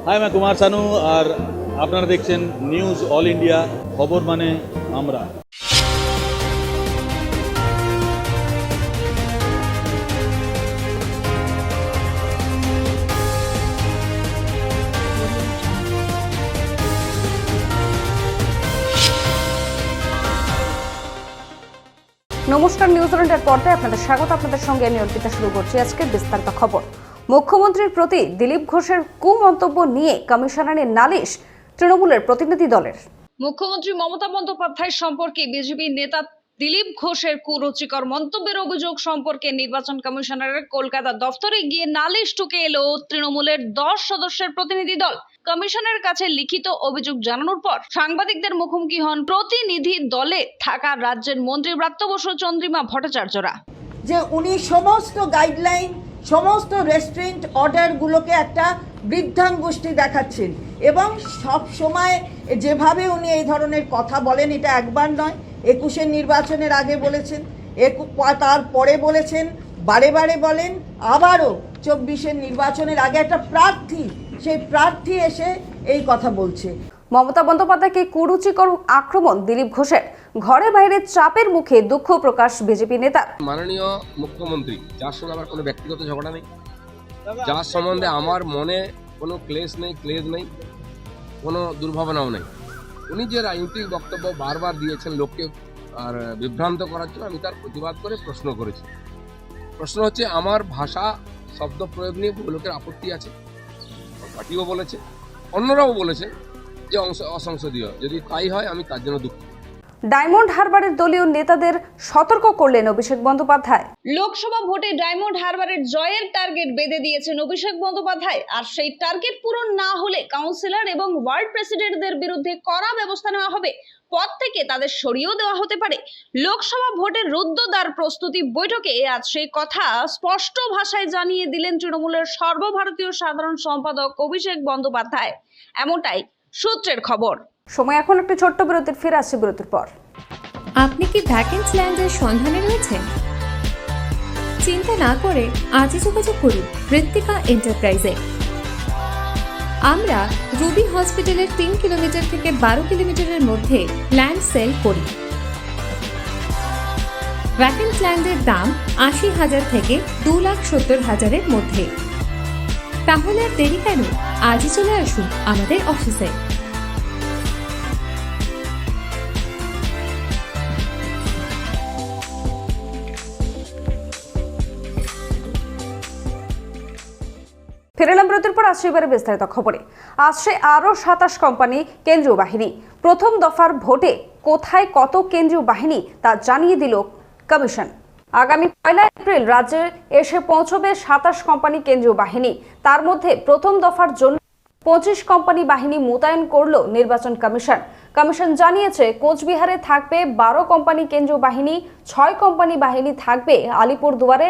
High मैं कुमार सानू और আপনারা দেখছেন নিউজ অল ইন্ডিয়া খবর মানে আমরা। নমস্কার, নিউজ ওয়ার্ল্ডের পর্দায় আপনাদের স্বাগত। আপনাদের সঙ্গে আমি অর্পিতা শুরু করছি আজকের বিস্তারিত খবর। মুখ্যমন্ত্রীর প্রতি দিলীপ ঘোষের কুমন্তব্য নিয়ে কমিশনারের নালিশ তৃণমূলের প্রতিনিধি দলের। মুখ্যমন্ত্রী মমতা বন্দ্যোপাধ্যায় সম্পর্কে বিজেপি নেতা দিলীপ ঘোষের কুরুচিকর মন্তব্যের অভিযোগ সম্পর্কে নির্বাচন কমিশনারের কলকাতা দফতরে গিয়ে নালিশ ঠুকে এলো তৃণমূলের 10 সদস্যের প্রতিনিধি দল। কমিশনারের কাছে লিখিত অভিযোগ জানানোর পর সাংবাদিকদের মুখোমুখি হন প্রতিনিধি দলে থাকা রাজ্যের মন্ত্রী ব্রাত্য বসু, চন্দ্রিমা ভট্টাচার্যরা। যে উনি সমস্ত গাইডলাইন, সমস্ত রেস্টুরেন্ট অর্ডারগুলোকে একটা বৃদ্ধাঙ্গুষ্টি দেখাচ্ছেন এবং সব সময় যেভাবে উনি এই ধরনের কথা বলেন, এটা একবার নয়, 21-এর নির্বাচনের আগে বলেছেন, তারপরে বলেছেন, বারে বারে বলেন, আবারও 24-এর নির্বাচনের আগে একটা প্রার্থী, সেই প্রার্থী এসে এই কথা বলছে। মমতা বন্দ্যোপাধ্যায়কে কুরুচিকর আক্রমণ দিলীপ ঘোষের, ঘরে বাইরে চাপের মুখে দুঃখ প্রকাশ বিজেপি নেতার। মাননীয় মুখ্যমন্ত্রী, যার সঙ্গে আমার কোনো ব্যক্তিগত ঝগড়া নেই, যার সম্বন্ধে আমার মনে কোনো ক্লেশ নেই, কোনো দুর্ভাবনাও নেই, উনি যে রাজনৈতিক বক্তব্য বারবার দিয়েছেন লোককে আর বিভ্রান্ত করার জন্য, আমি তার প্রতিবাদ করে প্রশ্ন করেছি। প্রশ্ন হচ্ছে, আমার ভাষা শব্দ প্রয়োগ নিয়ে লোকের আপত্তি আছে, পার্টিও বলেছে, অন্যরাও বলেছে যে অসংসদীয়। যদি তাই হয় আমি তার জন্য দুঃখিত। ডায়মন্ড হারবারের দলীয় নেতাদের সতর্ক করলেন অভিষেক বন্দ্যোপাধ্যায়। লোকসভা ভোটে ডায়মন্ড হারবারের জয়ের টার্গেট বেঁধে দিয়েছেন অভিষেক বন্দ্যোপাধ্যায়। আর সেই টার্গেট পূরণ না হলে কাউন্সিলর এবং ওয়ার্ড প্রেসিডেন্টদের বিরুদ্ধে কড়া ব্যবস্থা নেওয়া হবে, পদ থেকে তাদের সরিয়েও দেওয়া হতে পারে। লোকসভা ভোটের রুদ্ধদ্বার প্রস্তুতি বৈঠকে আজ সেই কথা স্পষ্ট ভাষায় জানিয়ে দিলেন তৃণমূলের সর্বভারতীয় সাধারণ সম্পাদক অভিষেক বন্দ্যোপাধ্যায়। এমনটাই সূত্রের খবর। সময় এখন একটি ছোট্ট বিরতির, ফিরে আসছে বিরতির পর। আপনি কি ভ্যাকেন্সি ল্যান্ডের সন্ধানে রয়েছেন? চিন্তা না করে আজই যোগাযোগ করুন ঋত্বিকা এন্টারপ্রাইজে। আমরা রুবি হসপিটালের 3 কিলোমিটার থেকে 12 কিলোমিটারের মধ্যে ল্যান্ড সেল করি। ভ্যাকেন্সি ল্যান্ডের দাম 80,000 থেকে 2,70,000-এর মধ্যে। তাহলে আর দেরি কেন, আজই চলে আসুন আমাদের অফিসে। ফিরে এলাম বিরতির পর। আসছে এবারে বিস্তারিত খবরে। আসছে আরও 27 কোম্পানি কেন্দ্রীয় বাহিনী। প্রথম দফার ভোটে কোথায় কত কেন্দ্রীয় বাহিনী তা জানিয়ে দিল কমিশন। আগামী 1 এপ্রিল রাজ্যে এসে পৌঁছবে 27 কোম্পানি কেন্দ্রীয় বাহিনী। তার মধ্যে প্রথম দফার জন্য 25 কোম্পানি বাহিনী মোতায়েন করল নির্বাচন কমিশন। কমিশন জানিয়েছে, কোচবিহারে থাকবে 12 কোম্পানি কেন্দ্রীয় বাহিনী, 6 কোম্পানি বাহিনী থাকবে আলিপুরদুয়ারে,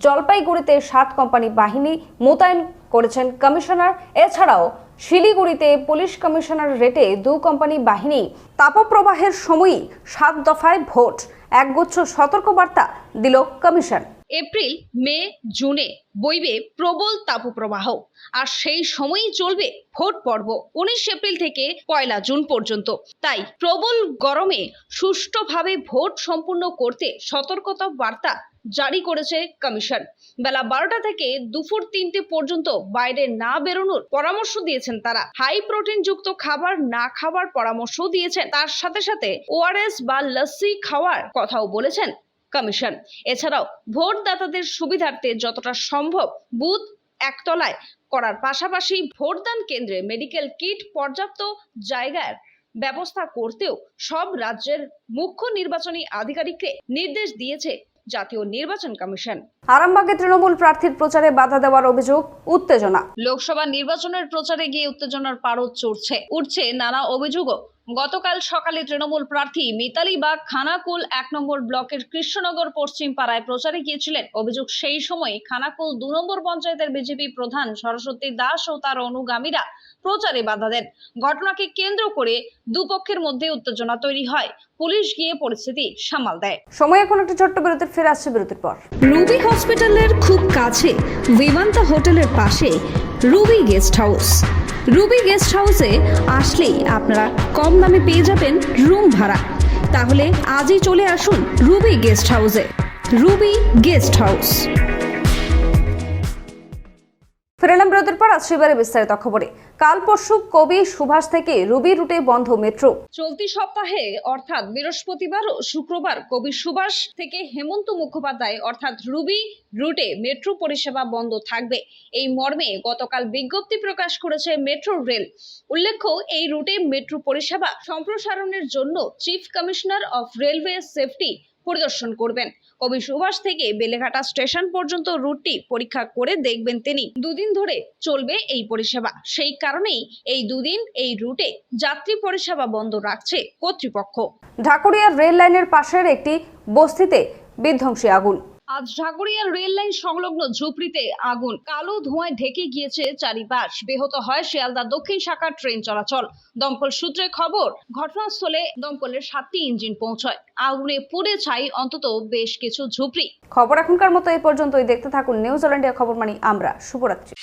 জলপাইগুড়িতে 7 কোম্পানি বাহিনী মোতায়েন করেছেন কমিশনার। এছাড়াও শিলিগুড়িতে পুলিশ কমিশনার রেটে 2 কোম্পানি বাহিনী। তাপপ্রবাহের সময়ই 7 দফায় ভোট, একগুচ্ছ সতর্কবার্তা দিল কমিশন। এপ্রিল, মে, জুনে বইবে প্রবল তাপপ্রবাহ, আর সেই সময়ই চলবে ভোট পর্ব 19 এপ্রিল থেকে 1 জুন পর্যন্ত। তাই প্রবল গরমে সুষ্ঠুভাবে ভোট সম্পূর্ণ করতে সতর্কতা বার্তা জারি করেছে কমিশন। বেলা 12টা থেকে দুপুর 3টে পর্যন্ত বাইরে না বেরোনোর পরামর্শ দিয়েছেন তারা। হাই প্রোটিন যুক্ত খাবার না খাওয়ার পরামর্শ দিয়েছেন। তার সাথে সাথে ওআরএস বা লস্যি খাওয়ার কথাও বলেছেন কমিশন। এছাড়াও ভোটদাতাদের সুবিধার্থে যতটা সম্ভব বুথ একতলায় করার পাশাপাশি ভোটদান কেন্দ্রে মেডিকেল কিট পর্যাপ্ত জায়গার ব্যবস্থা করতেও সব রাজ্যের মুখ্য নির্বাচনী আধিকারিককে নির্দেশ দিয়েছে জাতীয় নির্বাচন কমিশন। আরামবাগে তৃণমূল প্রার্থীর প্রচারে বাধা দেওয়ার অভিযোগ, উত্তেজনা। লোকসভা নির্বাচনের প্রচারে গিয়ে উত্তেজনার পারদ উঠছে নানা অভিযোগও। গতকাল সকালে তৃণমূল প্রার্থী মিতালি বাগ খানাকুল 1 নম্বর ব্লকের কৃষ্ণনগর পশ্চিম পাড়ায় প্রচারে গিয়েছিলেন। অভিযোগ, সেই সময় খানাকুল 2 নম্বর পঞ্চায়েতের বিজেপি প্রধান সরস্বতী দাস ও তার অনুগামীরা প্রচারে বাধা দেন। ঘটনাকে কেন্দ্র করে দুপক্ষের মধ্যে উত্তেজনা তৈরি হয়। পুলিশ গিয়ে পরিস্থিতি সামাল দেয়। সময় এখন একটি ছোট্ট বিরতির, ফিরে আসছে বিরতির পর। রুবি হসপিটালের খুব কাছে, বিমান্তা হোটেলের পাশে Ruby guest house. Ruby guest হাউসে আসলেই আপনারা কম দামে পেয়ে যাবেন রুম ভাড়া। তাহলে আজই চলে আসুন রুবি গেস্ট হাউসে। Ruby guest house. ফেরালাম বিরতির পর আসছে এবারে বিস্তারিত খবরে। কাল পরশু কবি সুভাষ থেকে রুবি রুটে বন্ধ মেট্রো। চলতি সপ্তাহে অর্থাৎ বৃহস্পতিবার ও শুক্রবার কবি সুভাষ থেকে হেমন্ত মুখোপাধ্যায় অর্থাৎ রুবি রুটে মেট্রো পরিষেবা বন্ধ থাকবে। এই মর্মে গতকাল বিজ্ঞপ্তি প্রকাশ করেছে মেট্রো রেল। উল্লেখ্য, এই রুটে মেট্রো পরিষেবা সম্প্রসারণের জন্য chief commissioner of railway safety পরিদর্শন করবেন। কবি সুভাষ থেকে বেলেঘাটা স্টেশন পর্যন্ত রুটটি পরীক্ষা করে দেখবেন তিনি। দুদিন ধরে চলবে এই পরিষেবা, সেই কারণেই এই দুদিন এই রুটে যাত্রী পরিষেবা বন্ধ রাখছে কর্তৃপক্ষ। ঢাকুরিয়ার রেল লাইনের পাশের একটি বস্তিতে বিধ্বংসী আগুন। আজ ঢাকুরিয়ার রেল লাইন সংলগ্ন ঝুপড়িতে আগুন, কালো ধোঁয়ায় ঢেকে গিয়েছে চারিপাশ। ব্যাহত হয় শিয়ালদা দক্ষিণ শাখার ট্রেন চলাচল। দমকল সূত্রে খবর, ঘটনাস্থলে দমকলের 7টি ইঞ্জিন পৌঁছয়। আগুনে পুড়ে ছাই অন্তত বেশ কিছু ঝুপড়ি। খবর এখনকার মতো এই পর্যন্তই। দেখতে থাকুন নিউজ অল ইন্ডিয়া খবর মানে আমরা। শুভরাত্রি।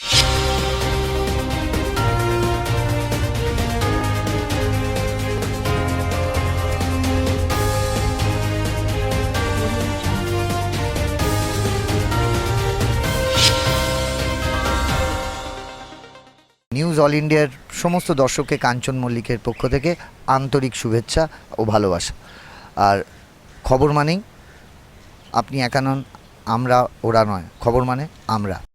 নিউজ অল ইন্ডিয়ার সমস্ত দর্শককে কাঞ্চন মল্লিকের পক্ষ থেকে আন্তরিক শুভেচ্ছা ও ভালোবাসা। আর খবর মানেই আপনি একা নন, আমরা ওরা নয়, খবর মানে আমরা।